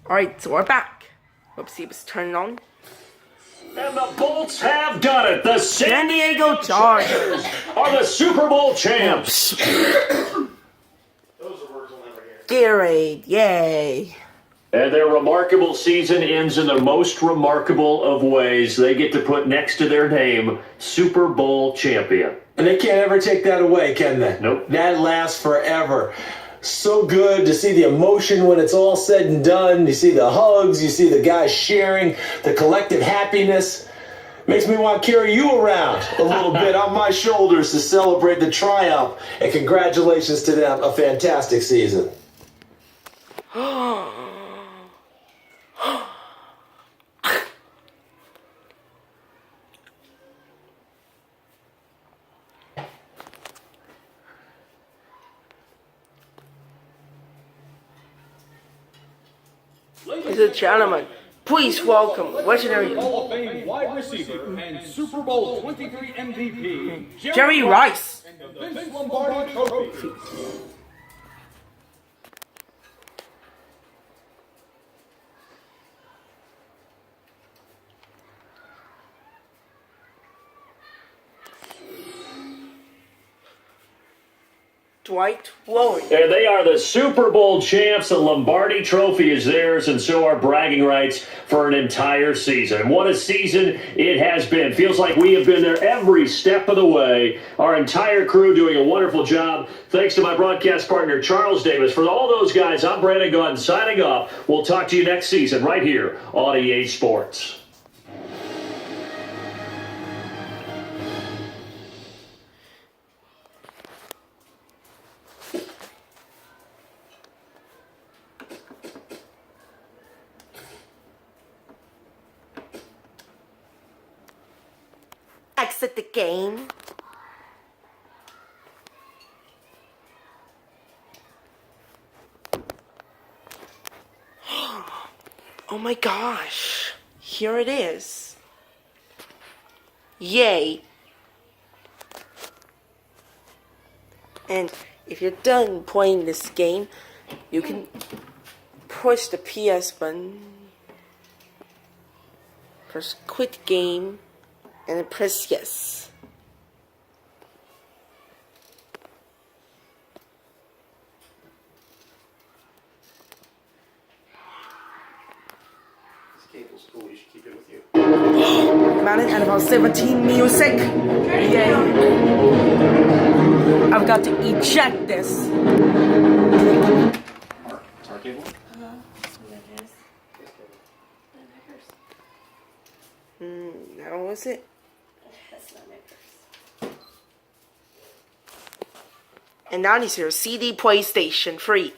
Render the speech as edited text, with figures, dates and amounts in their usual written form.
Alright, so we're back. Let's see if it's turning on. And the Bolts have done it. The San Diego Chargers are the Super Bowl champs. Gatorade, yay. And their remarkable season ends in the most remarkable of ways. They get to put next to their name, Super Bowl champion. And they can't ever take that away, can they? Nope. That lasts forever. So good to see the emotion when it's all said and done. You see the hugs, you see the guys sharing, the collective happiness. Makes me want to carry you around a little bit on my shoulders to celebrate the triumph. And congratulations to them, a fantastic season. Ladies and gentlemen, please welcome legendary Hall of Fame wide receiver and Super Bowl 23 MVP, Jerry Rice. and the Vince Lombardi Trophy. Dwight Lowery. And they are the Super Bowl champs. The Lombardi Trophy is theirs, and so are bragging rights for an entire season. What a season it has been. Feels like we have been there every step of the way. Our entire crew doing a wonderful job. Thanks to my broadcast partner, Charles Davis. For all those guys, I'm Brandon Gunn signing off. We'll talk to you next season right here on EA Sports. Exit the game. Oh my gosh. Here it is. Yay. And if you're done playing this game, you can push the PS button. Press quit game. And then press yes. This cable's cool, you should keep it with you. Madden NFL 17 music. Yay. I've got to eject this. Tar cable? How was it? That's not my purse. And now this is your CD PlayStation free.